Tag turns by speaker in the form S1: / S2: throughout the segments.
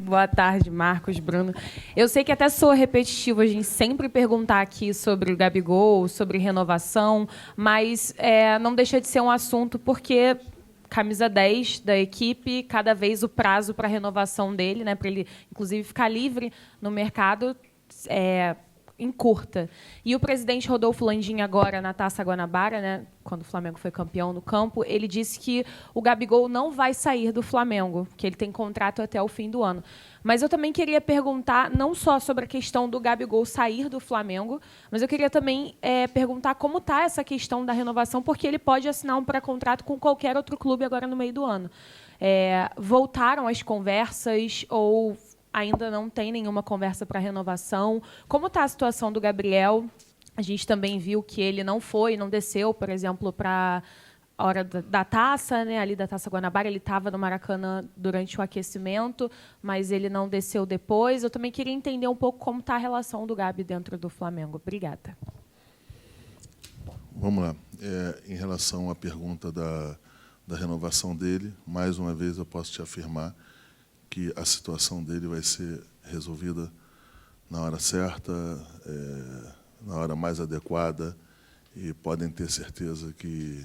S1: Boa tarde, Marcos, Bruno. Eu sei que até sou repetitivo a gente sempre perguntar aqui sobre o Gabigol, sobre renovação, mas não deixa de ser um assunto porque camisa 10 da equipe, cada vez o prazo para a renovação dele, né, para ele, inclusive, ficar livre no mercado, encurta. E o presidente Rodolfo Landim, agora na Taça Guanabara, né, quando o Flamengo foi campeão no campo, ele disse que o Gabigol não vai sair do Flamengo, que ele tem contrato até o fim do ano. Mas eu também queria perguntar, não só sobre a questão do Gabigol sair do Flamengo, mas eu queria também perguntar como está essa questão da renovação, porque ele pode assinar um pré-contrato com qualquer outro clube agora no meio do ano. Voltaram as conversas ou ainda não tem nenhuma conversa para renovação? Como está a situação do Gabriel? A gente também viu que ele não desceu, por exemplo, para a hora da taça, né, ali da Taça Guanabara. Ele estava no Maracanã durante o aquecimento, mas ele não desceu depois. Eu também queria entender um pouco como está a relação do Gabi dentro do Flamengo. Obrigada.
S2: Vamos lá. Em relação à pergunta da renovação dele, mais uma vez eu posso te afirmar que a situação dele vai ser resolvida na hora certa, na hora mais adequada, e podem ter certeza que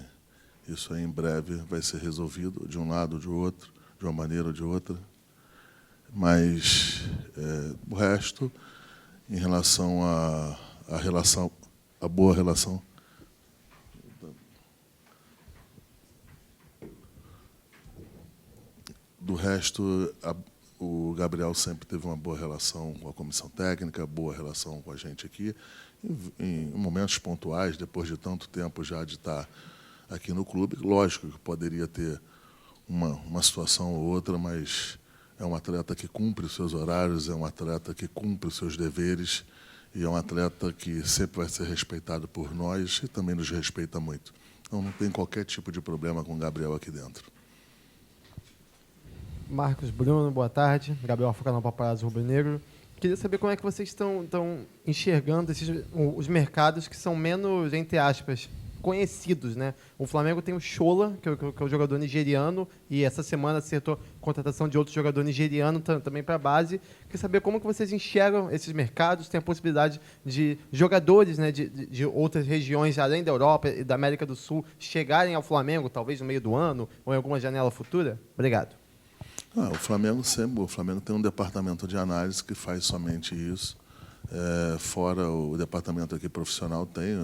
S2: isso aí em breve vai ser resolvido, de um lado ou de outro, de uma maneira ou de outra. Mas o resto, em relação à boa relação, do resto, o Gabriel sempre teve uma boa relação com a comissão técnica, boa relação com a gente aqui. Em momentos pontuais, depois de tanto tempo já de estar aqui no clube, lógico que poderia ter uma situação ou outra, mas é um atleta que cumpre os seus horários, é um atleta que cumpre os seus deveres e é um atleta que sempre vai ser respeitado por nós e também nos respeita muito. Então, não tem qualquer tipo de problema com o Gabriel aqui dentro.
S3: Marcos, Bruno, boa tarde. Gabriel Focanal, Paparazzo Rubro-Negro. Queria saber como é que vocês estão enxergando os mercados que são menos, entre aspas, conhecidos, né? O Flamengo tem o Shola, que é o jogador nigeriano, e essa semana acertou a contratação de outro jogador nigeriano também para a base. Queria saber como que vocês enxergam esses mercados, tem a possibilidade de jogadores, né, de outras regiões, além da Europa e da América do Sul, chegarem ao Flamengo, talvez no meio do ano, ou em alguma janela futura? Obrigado.
S2: O Flamengo tem um departamento de análise que faz somente isso. Fora o departamento aqui profissional tem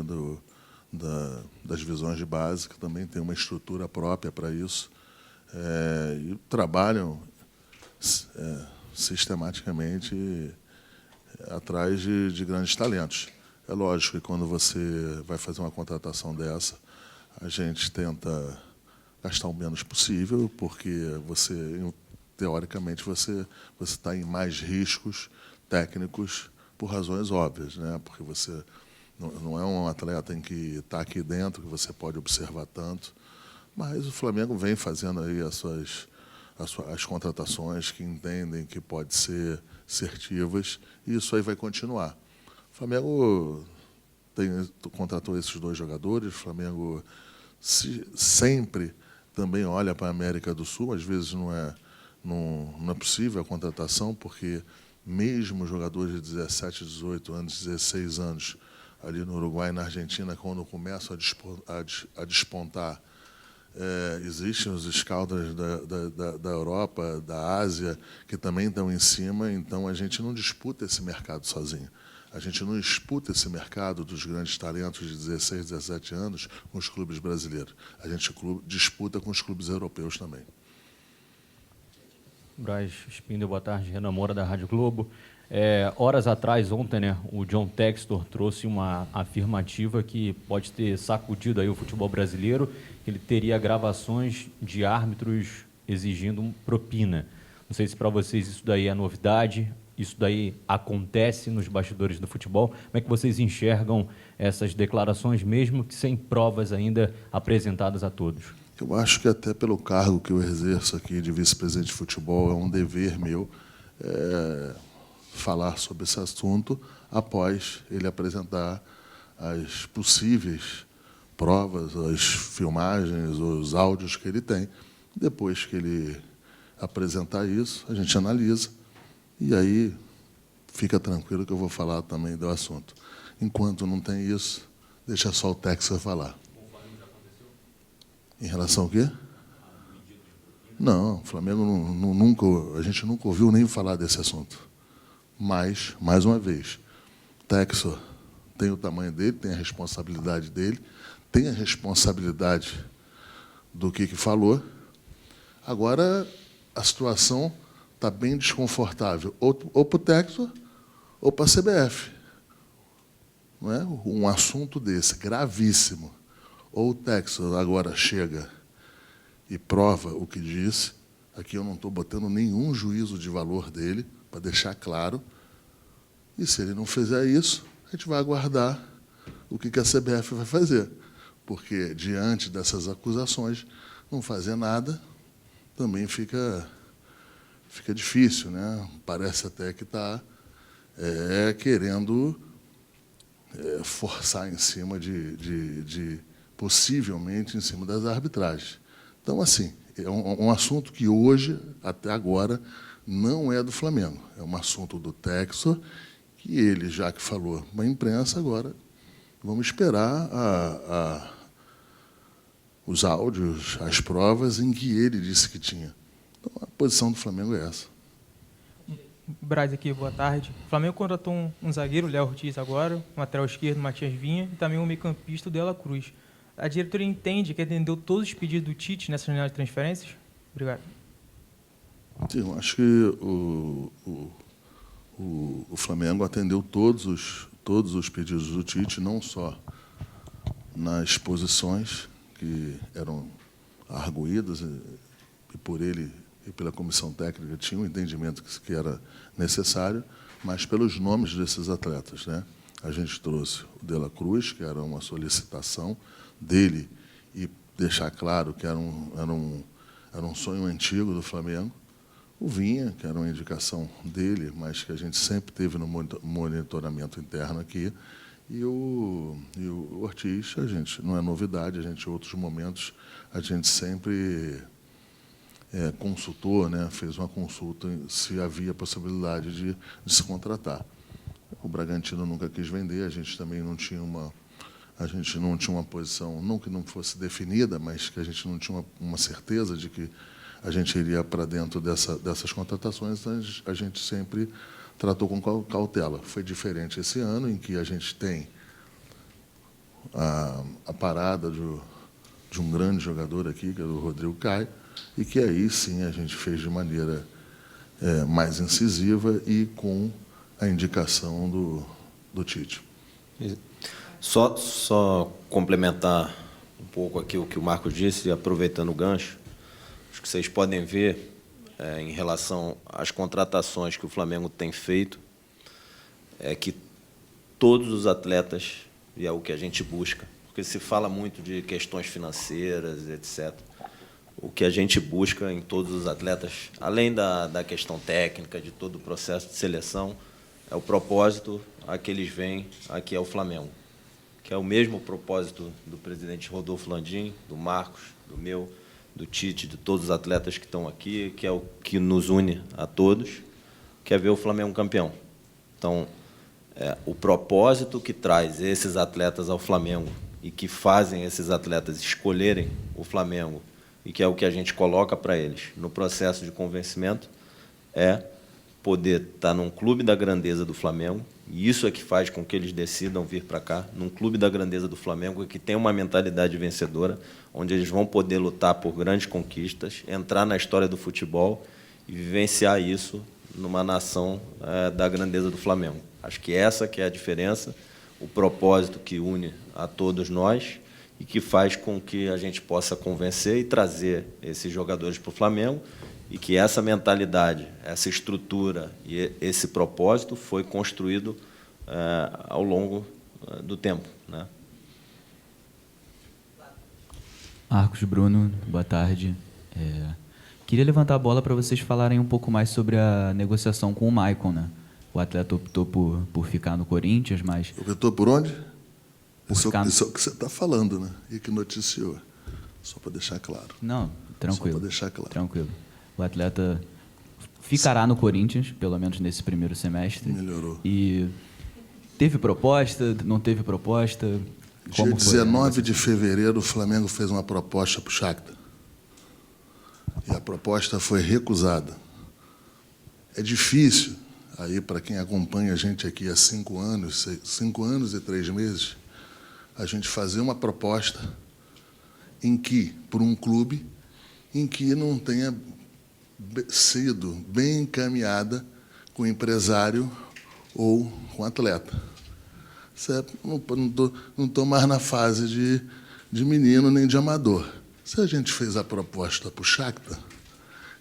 S2: das divisões de base, que também tem uma estrutura própria para isso. E trabalham sistematicamente atrás de grandes talentos. É lógico que quando você vai fazer uma contratação dessa, a gente tenta gastar o menos possível, porque teoricamente, você está em mais riscos técnicos por razões óbvias, né? Porque você não é um atleta em que está aqui dentro, que você pode observar tanto, mas o Flamengo vem fazendo aí as contratações que entendem que podem ser assertivas, e isso aí vai continuar. O Flamengo contratou esses dois jogadores, o Flamengo sempre também olha para a América do Sul, às vezes não é possível a contratação, porque mesmo jogadores de 17, 18 anos, 16 anos, ali no Uruguai e na Argentina, quando começam a despontar, existem os scouts da Europa, da Ásia, que também estão em cima, então a gente não disputa esse mercado sozinho. A gente não disputa esse mercado dos grandes talentos de 16, 17 anos com os clubes brasileiros. A gente disputa com os clubes europeus também.
S4: Braz Spindel, boa tarde. Renan Moura, da Rádio Globo. Horas atrás, ontem, né, o John Textor trouxe uma afirmativa que pode ter sacudido aí o futebol brasileiro, que ele teria gravações de árbitros exigindo propina. Não sei se para vocês isso daí é novidade, isso daí acontece nos bastidores do futebol. Como é que vocês enxergam essas declarações, mesmo que sem provas ainda apresentadas a todos?
S2: Eu acho que até pelo cargo que eu exerço aqui de vice-presidente de futebol, é um dever meu falar sobre esse assunto após ele apresentar as possíveis provas, as filmagens, os áudios que ele tem. Depois que ele apresentar isso, a gente analisa E aí, fica tranquilo que eu vou falar também do assunto. Enquanto não tem isso, deixa só o Texas falar. Em relação ao quê? Não, o Flamengo a gente nunca ouviu nem falar desse assunto. Mas, mais uma vez, o Texas tem o tamanho dele, tem a responsabilidade dele, tem a responsabilidade do que falou. Agora, a situação está bem desconfortável, ou para o Texas ou para a CBF. Não é? Um assunto desse, gravíssimo. Ou o Texas agora chega e prova o que disse. Aqui eu não estou botando nenhum juízo de valor dele, para deixar claro. E se ele não fizer isso, a gente vai aguardar o que a CBF vai fazer. Porque, diante dessas acusações, não fazer nada também fica difícil, né? Parece até que está querendo forçar em cima possivelmente em cima das arbitragens. Então, assim, é um assunto que hoje, até agora, não é do Flamengo. É um assunto do Textor, que ele, já que falou na imprensa, agora vamos esperar os áudios, as provas em que ele disse que tinha. Então, a posição do Flamengo é essa.
S5: Braz aqui, boa tarde. O Flamengo contratou um zagueiro, Léo Ortiz agora, um lateral esquerdo, Matias Vinha, e também um meio-campista, o Dela Cruz. A diretoria entende que atendeu todos os pedidos do Tite nessa janela de transferências? Obrigado.
S2: Sim, eu acho que o Flamengo atendeu todos os pedidos do Tite, não só nas posições que eram arguídas e por ele e pela comissão técnica tinha um entendimento que era necessário, mas pelos nomes desses atletas, né? A gente trouxe o Dela Cruz, que era uma solicitação dele, e deixar claro que era um sonho antigo do Flamengo. O Vinha, que era uma indicação dele, mas que a gente sempre teve no monitoramento interno aqui, e o Ortiz, a gente não é novidade, em outros momentos, a gente sempre consultou, né, fez uma consulta se havia possibilidade de se contratar. O Bragantino nunca quis vender, a gente também não tinha uma posição, não que não fosse definida, mas que a gente não tinha uma certeza de que a gente iria para dentro dessas contratações, então a gente sempre tratou com cautela. Foi diferente esse ano, em que a gente tem a parada de um grande jogador aqui, que é o Rodrigo Caio, e que aí sim a gente fez de maneira mais incisiva e com a indicação do Tite.
S6: Só complementar um pouco aqui o que o Marcos disse, aproveitando o gancho, acho que vocês podem ver, em relação às contratações que o Flamengo tem feito, é que todos os atletas, e é o que a gente busca, porque se fala muito de questões financeiras, etc., o que a gente busca em todos os atletas, além da questão técnica, de todo o processo de seleção, é o propósito a que eles vêm aqui ao Flamengo, que é o mesmo propósito do presidente Rodolfo Landim, do Marcos, do meu, do Tite, de todos os atletas que estão aqui, que é o que nos une a todos, que é ver o Flamengo campeão. Então, o propósito que traz esses atletas ao Flamengo e que fazem esses atletas escolherem o Flamengo, e que é o que a gente coloca para eles no processo de convencimento, é poder estar num clube da grandeza do Flamengo, e isso é que faz com que eles decidam vir para cá, num clube da grandeza do Flamengo, que tem uma mentalidade vencedora, onde eles vão poder lutar por grandes conquistas, entrar na história do futebol e vivenciar isso numa nação da grandeza do Flamengo. Acho que essa que é a diferença, o propósito que une a todos nós e que faz com que a gente possa convencer e trazer esses jogadores para o Flamengo, e que essa mentalidade, essa estrutura e esse propósito foi construído ao longo do tempo, né?
S7: Marcos, Bruno, boa tarde. Queria levantar a bola para vocês falarem um pouco mais sobre a negociação com o Maicon, né? O atleta optou por ficar no Corinthians, mas...
S2: Optou por onde? Isso
S7: ficar...
S2: é o que você está falando, né? E que noticiou. Só para deixar claro.
S7: Não, tranquilo.
S2: Só para deixar claro.
S7: Tranquilo. O atleta ficará no Corinthians, pelo menos nesse primeiro semestre.
S2: Melhorou.
S7: E teve proposta, não teve proposta?
S2: Dia
S7: Como foi?
S2: 19 de fevereiro, o Flamengo fez uma proposta para o Shakhtar. E a proposta foi recusada. É difícil, aí para quem acompanha a gente aqui há 5 anos, 5 anos e 3 meses, a gente fazer uma proposta em que, por um clube, em que não tenha sido bem encaminhada com o empresário ou com o atleta. Certo? Não estou mais na fase de menino nem de amador. Se a gente fez a proposta para o Shakhtar,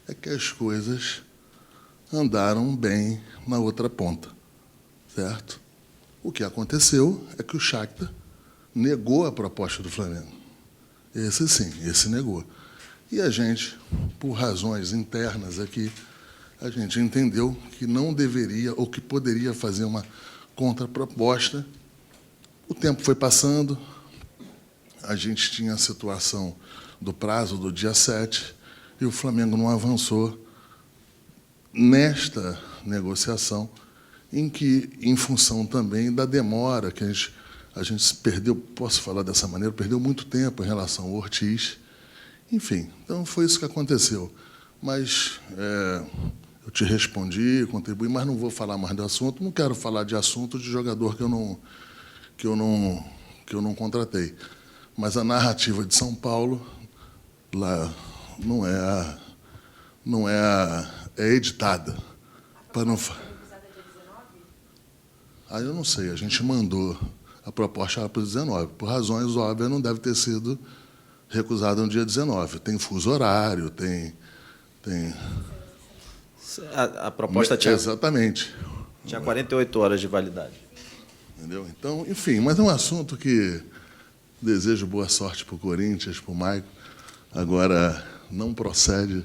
S2: é que as coisas andaram bem na outra ponta. Certo? O que aconteceu é que o Shakhtar negou a proposta do Flamengo. Esse sim, esse negou. E a gente, por razões internas aqui, a gente entendeu que não deveria ou que poderia fazer uma contraproposta. O tempo foi passando, a gente tinha a situação do prazo do dia 7 e o Flamengo não avançou nesta negociação, em que, em função também da demora que a gente perdeu, posso falar dessa maneira, perdeu muito tempo em relação ao Ortiz. Enfim, então foi isso que aconteceu. Mas eu te respondi, contribuí, mas não vou falar mais do assunto. Não quero falar de assunto de jogador que eu não contratei. Mas a narrativa de São Paulo lá é editada para não. Aí eu não sei. A gente mandou a proposta para o 19. Por razões óbvias, não deve ter sido recusada no dia 19. Tem fuso horário, tem.
S6: A proposta tinha.
S2: Exatamente.
S6: Tinha 48 horas de validade.
S2: Entendeu? Então, enfim, mas é um assunto que desejo boa sorte para o Corinthians, para o Maicon. Agora, não procede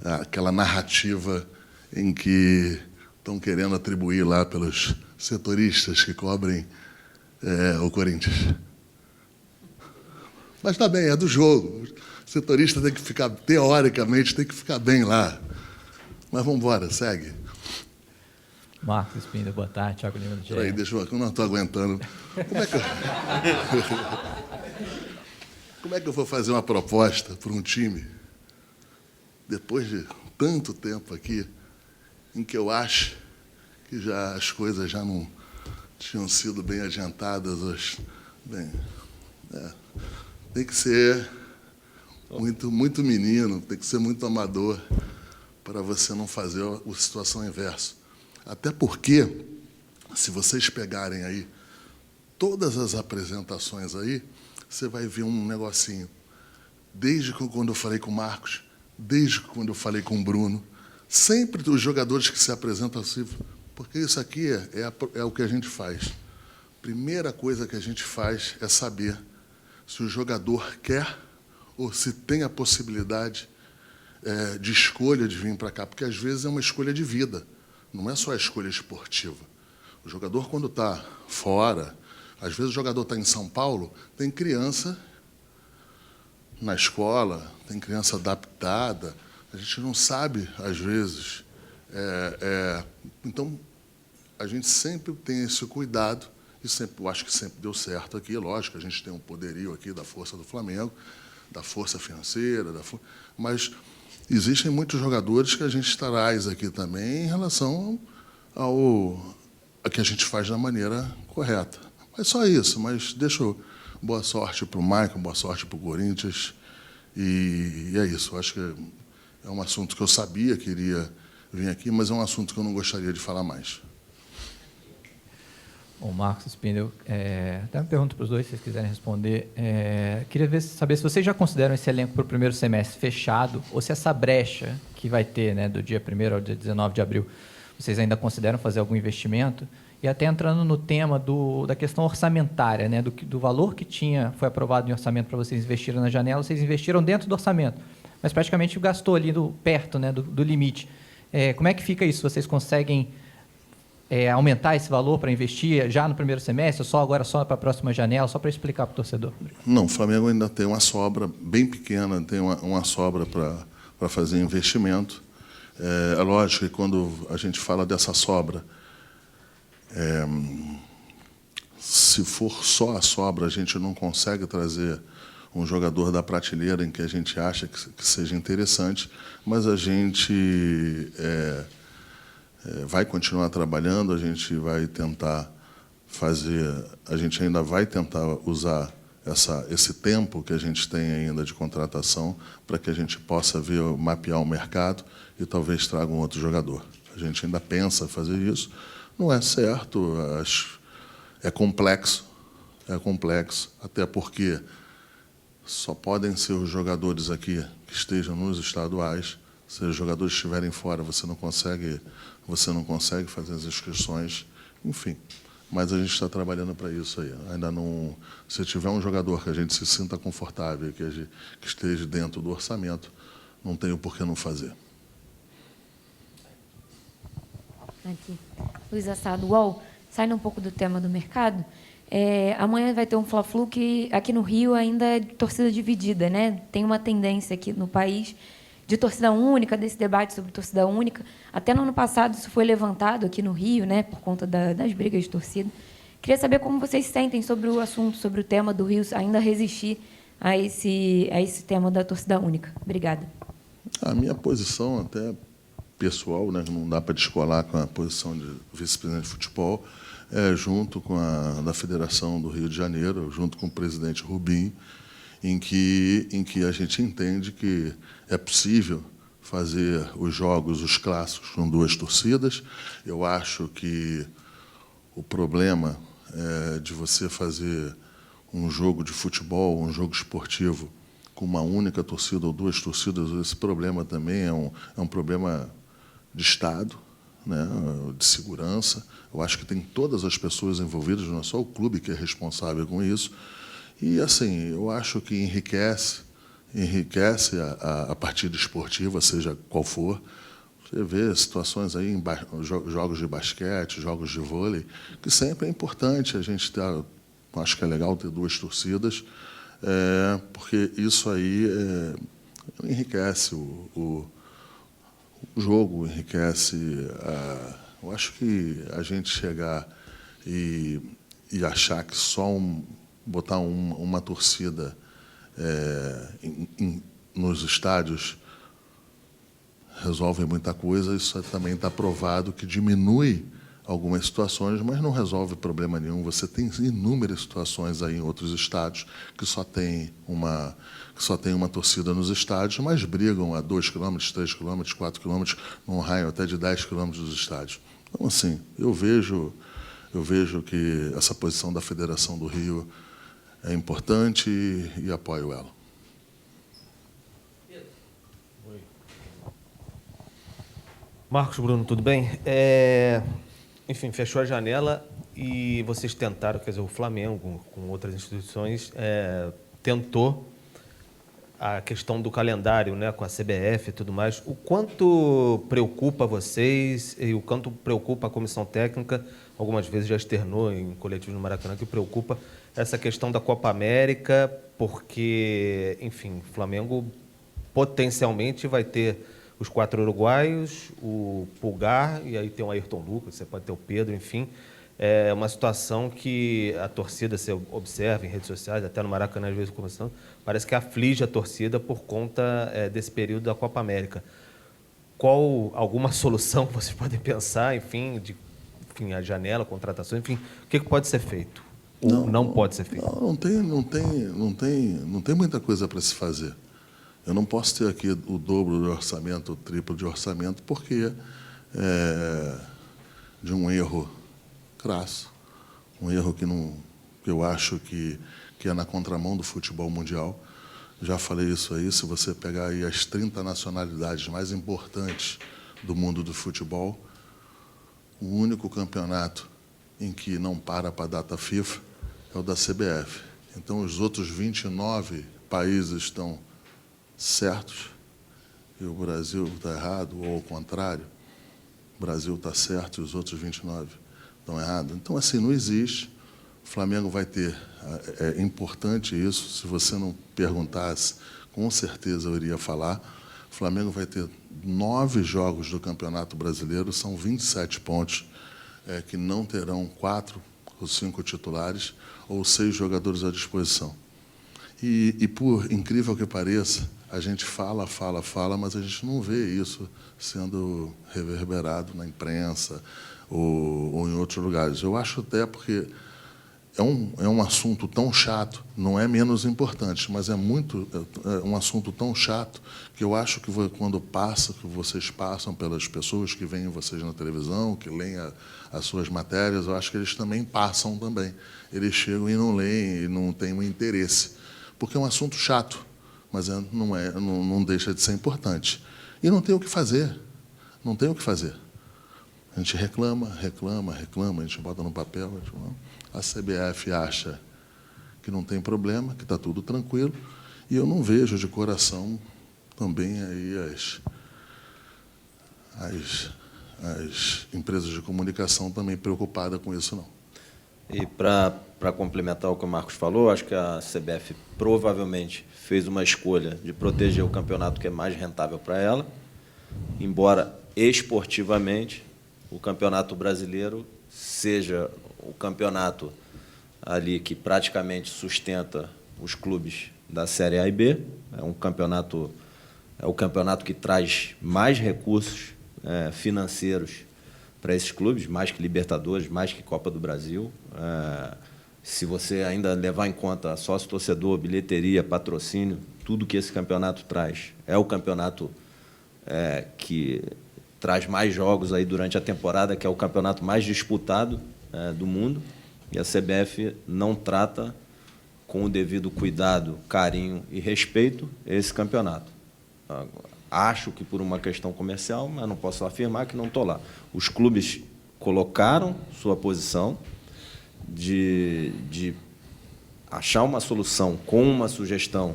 S2: aquela narrativa em que estão querendo atribuir lá pelos setoristas que cobrem o Corinthians. Mas está bem, é do jogo. O setorista tem que ficar, teoricamente, tem que ficar bem lá. Mas vamos embora, segue.
S8: Marcos Espíndola, boa tarde. Thiago Lima do GE.
S2: Peraí, deixa eu não estou aguentando. Como é que eu vou fazer uma proposta para um time, depois de tanto tempo aqui, em que eu acho que as coisas já não tinham sido bem adiantadas? Tem que ser muito, muito menino, tem que ser muito amador para você não fazer a situação inversa. Até porque, se vocês pegarem aí todas as apresentações aí, você vai ver um negocinho. Desde quando eu falei com o Marcos, desde quando eu falei com o Bruno, sempre os jogadores que se apresentam assim, porque isso aqui é o que a gente faz. Primeira coisa que a gente faz é saber se o jogador quer ou se tem a possibilidade de escolha de vir para cá, porque às vezes é uma escolha de vida, não é só a escolha esportiva. O jogador, quando está fora, às vezes o jogador está em São Paulo, tem criança na escola, tem criança adaptada, a gente não sabe, às vezes. Então, a gente sempre tem esse cuidado, e eu acho que sempre deu certo aqui. Lógico, a gente tem um poderio aqui da força do Flamengo, da força financeira, mas existem muitos jogadores que a gente traz aqui também em relação a que a gente faz da maneira correta. Mas só isso, mas boa sorte para o Maicon, boa sorte para o Corinthians, e é isso. Eu acho que é um assunto que eu sabia que iria vir aqui, mas é um assunto que eu não gostaria de falar mais.
S8: Bom, Marcos Espíndola, até uma pergunta para os dois, se vocês quiserem responder. Queria saber se vocês já consideram esse elenco para o primeiro semestre fechado, ou se essa brecha que vai ter, né, do dia 1º ao dia 19 de abril, vocês ainda consideram fazer algum investimento? E até entrando no tema da questão orçamentária, né, do valor que foi aprovado em orçamento para vocês investirem na janela, vocês investiram dentro do orçamento, mas praticamente gastou ali perto, né, do limite. Como é que fica isso? Vocês conseguem aumentar esse valor para investir já no primeiro semestre, só para a próxima janela, só para explicar para o torcedor?
S2: Não, o Flamengo ainda tem uma sobra bem pequena, tem uma sobra para fazer investimento. É lógico que quando a gente fala dessa sobra, se for só a sobra, a gente não consegue trazer um jogador da prateleira em que a gente acha que seja interessante, mas a gente vai continuar trabalhando, a gente vai tentar a gente ainda vai tentar usar esse tempo que a gente tem ainda de contratação para que a gente possa mapear o mercado e talvez traga um outro jogador. A gente ainda pensa fazer isso. Não é certo, é complexo, até porque só podem ser os jogadores aqui que estejam nos estaduais. Se os jogadores estiverem fora, você não consegue fazer as inscrições, enfim. Mas a gente está trabalhando para isso aí. Ainda não. Se tiver um jogador que a gente se sinta confortável, que esteja dentro do orçamento, não tem o porquê não fazer.
S9: Aqui. Luiz Assado, UOL, saindo um pouco do tema do mercado, amanhã vai ter um Fla-Flu que aqui no Rio ainda é de torcida dividida, né? Tem uma tendência aqui no país de torcida única, desse debate sobre torcida única. Até no ano passado isso foi levantado aqui no Rio, né, por conta das brigas de torcida. Queria saber como vocês sentem sobre o assunto, sobre o tema do Rio ainda resistir a esse tema da torcida única. Obrigada.
S2: A minha posição, até pessoal, né, não dá para descolar com a posição de vice-presidente de futebol, junto com a da Federação do Rio de Janeiro, junto com o presidente Rubinho, em que a gente entende que é possível fazer os jogos, os clássicos, com duas torcidas. Eu acho que o problema de você fazer um jogo de futebol, um jogo esportivo, com uma única torcida ou duas torcidas, esse problema também é um problema de Estado, né, de segurança. Eu acho que tem todas as pessoas envolvidas, não é só o clube que é responsável com isso. E, assim, eu acho que enriquece a partida esportiva, seja qual for. Você vê situações aí em jogos de basquete, jogos de vôlei, que sempre é importante a gente ter. Acho que é legal ter duas torcidas, porque isso aí enriquece o jogo, enriquece. Eu acho que a gente chegar e achar que só botar uma torcida nos estádios resolve muita coisa. Isso também está provado que diminui algumas situações, mas não resolve problema nenhum. Você tem inúmeras situações aí em outros estádios que só tem uma torcida nos estádios, mas brigam a 2 km, 3 km, 4 km, num raio até de 10 km dos estádios. Então, assim, eu vejo que essa posição da Federação do Rio é importante e apoio ela.
S10: Marcos, Bruno, tudo bem? Enfim, fechou a janela e vocês tentaram, quer dizer, o Flamengo, com outras instituições, tentou a questão do calendário, né, com a CBF e tudo mais. O quanto preocupa vocês e o quanto preocupa a comissão técnica, algumas vezes já externou em coletivo no Maracanã, que preocupa essa questão da Copa América, porque, enfim, o Flamengo potencialmente vai ter os 4 uruguaios, o Pulgar, e aí tem o Ayrton Lucas, você pode ter o Pedro, enfim. É uma situação que a torcida, você observa em redes sociais, até no Maracanã, às vezes, conversando, parece que aflige a torcida por conta desse período da Copa América. Alguma solução que vocês podem pensar, enfim, a janela, a contratação, enfim, o que pode ser feito? Ou não pode ser feito?
S2: Não tem muita coisa para se fazer. Eu não posso ter aqui o dobro do orçamento, o triplo de orçamento, porque de um erro crasso, um erro que eu acho que é na contramão do futebol mundial. Já falei isso aí, se você pegar aí as 30 nacionalidades mais importantes do mundo do futebol, o único campeonato em que não para a data FIFA é o da CBF. Então, os outros 29 países estão certos e o Brasil está errado, ou ao contrário, o Brasil está certo e os outros 29 estão errados. Então, assim, não existe. O Flamengo vai ter... É importante isso. Se você não perguntasse, com certeza eu iria falar, O Flamengo vai ter 9 jogos do Campeonato Brasileiro, são 27 pontos, que não terão 4 ou 5 titulares ou 6 jogadores à disposição. E por incrível que pareça, a gente fala, mas a gente não vê isso sendo reverberado na imprensa ou em outros lugares. Eu acho até porque é um assunto tão chato, não é menos importante, mas é um assunto tão chato que eu acho que quando passa, que vocês passam pelas pessoas que veem vocês na televisão, que leem as suas matérias, eu acho que eles também passam também. Eles chegam e não leem e não têm um interesse, porque é um assunto chato, mas não deixa de ser importante. E não tem o que fazer, não tem o que fazer. A gente reclama, a gente bota no papel, a CBF acha que não tem problema, que está tudo tranquilo, e eu não vejo de coração também aí as empresas de comunicação também preocupadas com isso, não.
S6: E para complementar o que o Marcos falou, acho que a CBF provavelmente fez uma escolha de proteger o campeonato que é mais rentável para ela, embora esportivamente o Campeonato Brasileiro seja o campeonato ali que praticamente sustenta os clubes da Série A e B. É o campeonato que traz mais recursos financeiros para esses clubes, mais que Libertadores, mais que Copa do Brasil. Se você ainda levar em conta sócio-torcedor, bilheteria, patrocínio, tudo que esse campeonato traz, é o campeonato que traz mais jogos aí durante a temporada, que é o campeonato mais disputado do mundo, e a CBF não trata com o devido cuidado, carinho e respeito esse campeonato. Acho que por uma questão comercial, mas não posso afirmar que não estou lá. Os clubes colocaram sua posição de achar uma solução com uma sugestão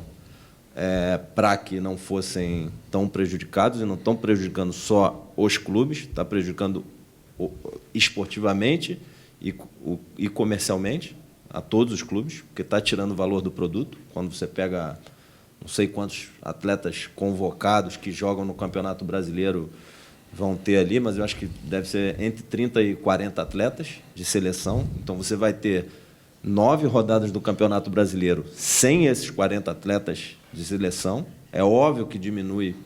S6: para que não fossem tão prejudicados, e não estão prejudicando só os clubes, está prejudicando esportivamente e comercialmente a todos os clubes, porque está tirando o valor do produto. Quando você pega não sei quantos atletas convocados que jogam no Campeonato Brasileiro vão ter ali, mas eu acho que deve ser entre 30 e 40 atletas de seleção. Então, você vai ter 9 rodadas do Campeonato Brasileiro sem esses 40 atletas de seleção. É óbvio que diminui,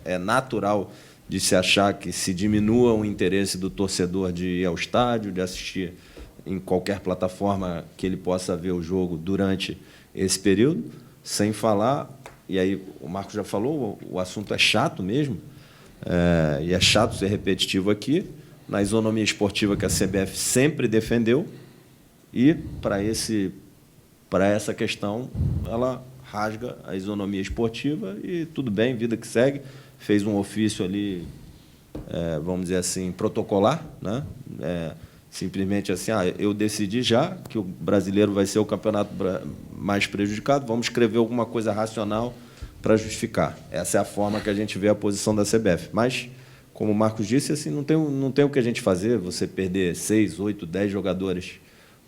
S6: é natural de se achar que se diminua o interesse do torcedor de ir ao estádio, de assistir em qualquer plataforma que ele possa ver o jogo durante esse período, sem falar, e aí o Marcos já falou, o assunto é chato mesmo, e é chato ser repetitivo aqui, na isonomia esportiva que a CBF sempre defendeu, e para essa questão ela rasga a isonomia esportiva e tudo bem, vida que segue. Fez um ofício ali, vamos dizer assim, protocolar, né? Simplesmente assim, eu decidi já que o brasileiro vai ser o campeonato mais prejudicado, vamos escrever alguma coisa racional para justificar. Essa é a forma que a gente vê a posição da CBF. Mas, como o Marcos disse, assim, não tem o que a gente fazer, você perder 6, 8, 10 jogadores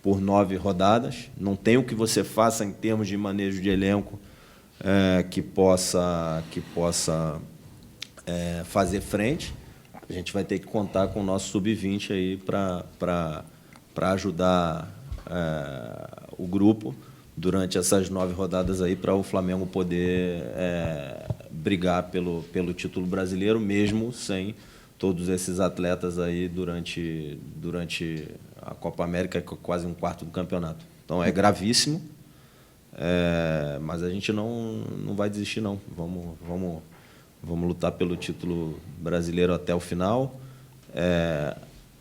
S6: por 9 rodadas, não tem o que você faça em termos de manejo de elenco que possa fazer frente. A gente vai ter que contar com o nosso sub-20 aí para ajudar o grupo durante essas 9 rodadas aí, para o Flamengo poder brigar pelo título brasileiro, mesmo sem todos esses atletas aí durante a Copa América, que é quase um quarto do campeonato. Então, é gravíssimo, mas a gente não vai desistir, não. Vamos lutar pelo título brasileiro até o final.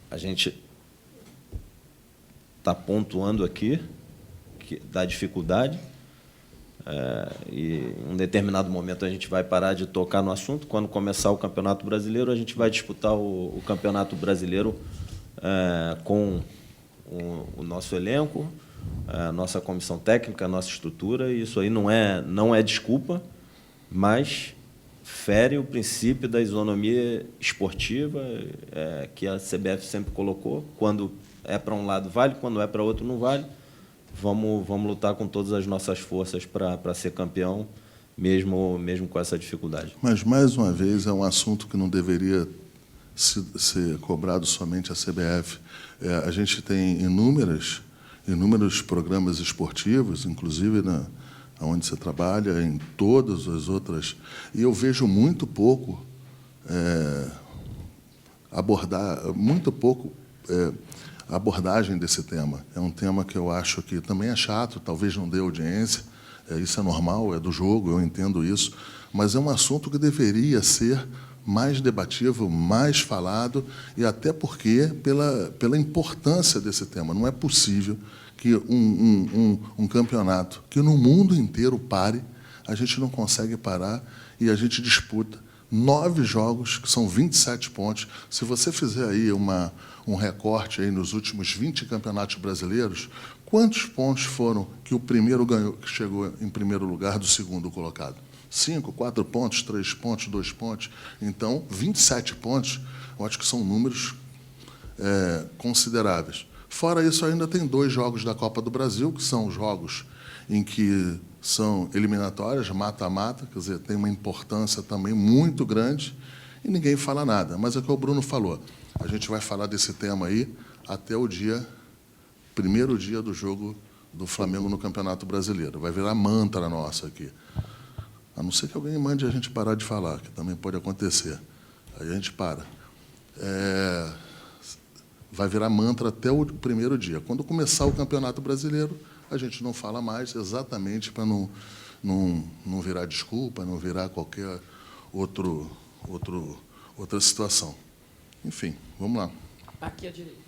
S6: A gente está pontuando aqui da dificuldade, e em um determinado momento a gente vai parar de tocar no assunto. Quando começar o Campeonato Brasileiro, a gente vai disputar o Campeonato Brasileiro com o nosso elenco, a nossa comissão técnica, a nossa estrutura, e isso aí não é desculpa, mas fere o princípio da isonomia esportiva que a CBF sempre colocou. Quando é para um lado vale, quando é para outro não vale. Vamos lutar com todas as nossas forças para ser campeão, mesmo com essa dificuldade.
S2: Mas, mais uma vez, é um assunto que não deveria ser cobrado somente a CBF. A gente tem inúmeros programas esportivos, inclusive onde você trabalha, em todas as outras, e eu vejo muito pouco a abordagem desse tema. É um tema que eu acho que também é chato, talvez não dê audiência, isso é normal, é do jogo, eu entendo isso, mas é um assunto que deveria ser mais debativo, mais falado, e até porque pela importância desse tema. Não é possível que um campeonato que no mundo inteiro pare, a gente não consegue parar e a gente disputa 9 jogos, que são 27 pontos. Se você fizer aí um recorte aí nos últimos 20 campeonatos brasileiros, quantos pontos foram que o primeiro ganhou, que chegou em primeiro lugar do segundo colocado? 5, 4 pontos, 3 pontos, 2 pontos. Então, 27 pontos, eu acho que são números consideráveis. Fora isso, ainda tem 2 jogos da Copa do Brasil, que são jogos em que são eliminatórias, mata-mata, quer dizer, tem uma importância também muito grande, e ninguém fala nada. Mas é o que o Bruno falou. A gente vai falar desse tema aí até o primeiro dia do jogo do Flamengo no Campeonato Brasileiro. Vai virar mantra nossa aqui. A não ser que alguém mande a gente parar de falar, que também pode acontecer. Aí a gente para. Vai virar mantra até o primeiro dia. Quando começar o Campeonato Brasileiro, a gente não fala mais, exatamente para não virar desculpa, não virar qualquer outra situação. Enfim, vamos lá.
S11: Aqui à direita.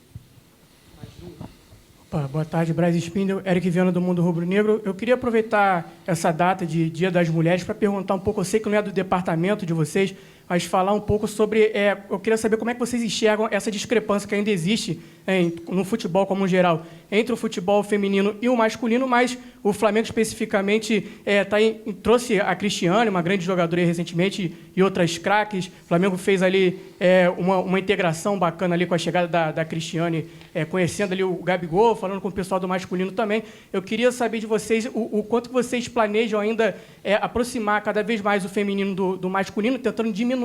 S11: Opa, boa tarde, Braz Spindel, Eric Viana do Mundo Rubro Negro. Eu queria aproveitar essa data de Dia das Mulheres para perguntar um pouco, eu sei que não é do departamento de vocês, mas falar um pouco sobre... eu queria saber como é que vocês enxergam essa discrepância que ainda existe no futebol como geral, entre o futebol feminino e o masculino, mas o Flamengo especificamente trouxe a Cristiane, uma grande jogadora recentemente, e outras craques. O Flamengo fez ali uma integração bacana ali com a chegada da Cristiane, conhecendo ali o Gabigol, falando com o pessoal do masculino também. Eu queria saber de vocês o quanto vocês planejam ainda aproximar cada vez mais o feminino do masculino, tentando diminuir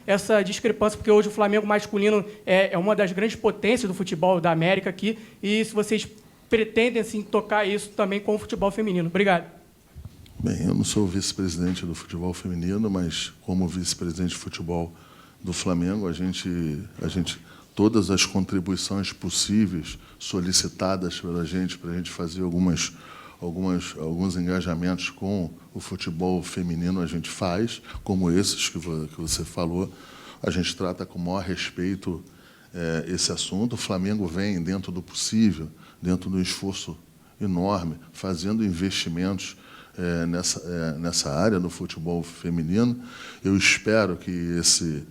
S11: essa discrepância, porque hoje o Flamengo masculino é uma das grandes potências do futebol da América aqui, e se vocês pretendem assim, tocar isso também com o futebol feminino. Obrigado.
S2: Bem, eu não sou vice-presidente do futebol feminino, mas como vice-presidente de futebol do Flamengo, a gente todas as contribuições possíveis solicitadas pela gente para a gente fazer alguns engajamentos com o futebol feminino, a gente faz, como esses que você falou. A gente trata com o maior respeito esse assunto. O Flamengo vem, dentro do possível, dentro do esforço enorme, fazendo investimentos nessa área, no futebol feminino. Eu espero que esse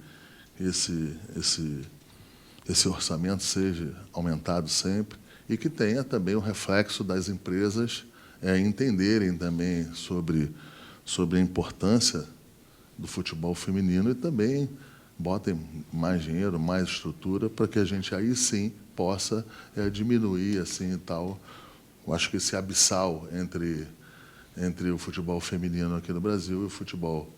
S2: orçamento seja aumentado sempre e que tenha também o reflexo das empresas entenderem também sobre a importância do futebol feminino e também botem mais dinheiro, mais estrutura, para que a gente aí sim possa diminuir assim e tal. Eu acho que esse abissal entre o futebol feminino aqui no Brasil e o futebol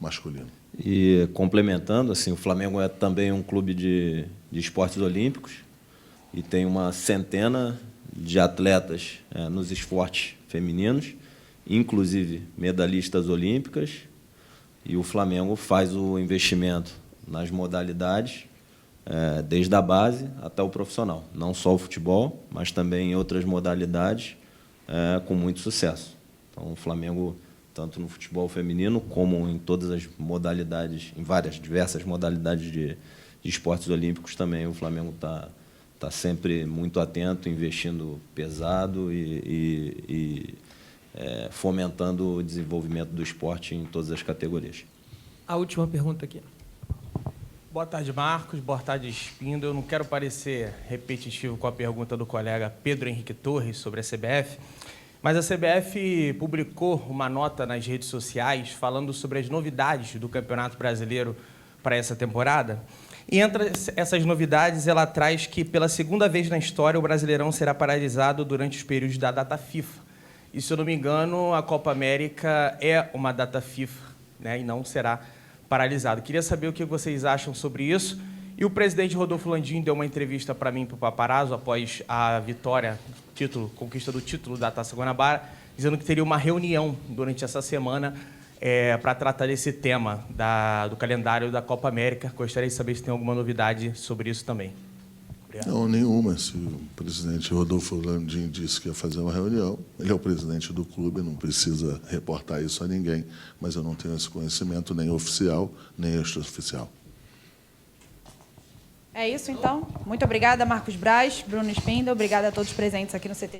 S2: masculino.
S6: E complementando, assim, o Flamengo é também um clube de esportes olímpicos e tem uma centena de atletas nos esportes femininos, inclusive medalhistas olímpicas, e o Flamengo faz o investimento nas modalidades, desde a base até o profissional. Não só o futebol, mas também em outras modalidades, com muito sucesso. Então, o Flamengo, tanto no futebol feminino, como em todas as modalidades, em diversas modalidades de esportes olímpicos também, o Flamengo está sempre muito atento, investindo pesado e fomentando o desenvolvimento do esporte em todas as categorias.
S5: A última pergunta aqui.
S12: Boa tarde, Marcos. Boa tarde, Spindel. Eu não quero parecer repetitivo com a pergunta do colega Pedro Henrique Torres sobre a CBF, mas a CBF publicou uma nota nas redes sociais falando sobre as novidades do Campeonato Brasileiro para essa temporada. E entre essas novidades, ela traz que, pela segunda vez na história, o Brasileirão será paralisado durante os períodos da data FIFA. E, se eu não me engano, a Copa América é uma data FIFA, né, e não será paralisada. Queria saber o que vocês acham sobre isso. E o presidente Rodolfo Landim deu uma entrevista para mim, para o Paparazzo, após a vitória, conquista do título da Taça Guanabara, dizendo que teria uma reunião durante essa semana para tratar desse tema do calendário da Copa América. Gostaria de saber se tem alguma novidade sobre isso também. Obrigado.
S2: Não, nenhuma. Se o presidente Rodolfo Landim disse que ia fazer uma reunião, ele é o presidente do clube, não precisa reportar isso a ninguém, mas eu não tenho esse conhecimento nem oficial, nem extraoficial.
S13: É isso, então. Muito obrigada, Marcos Braz, Bruno Spindel. Obrigada a todos presentes aqui no CT.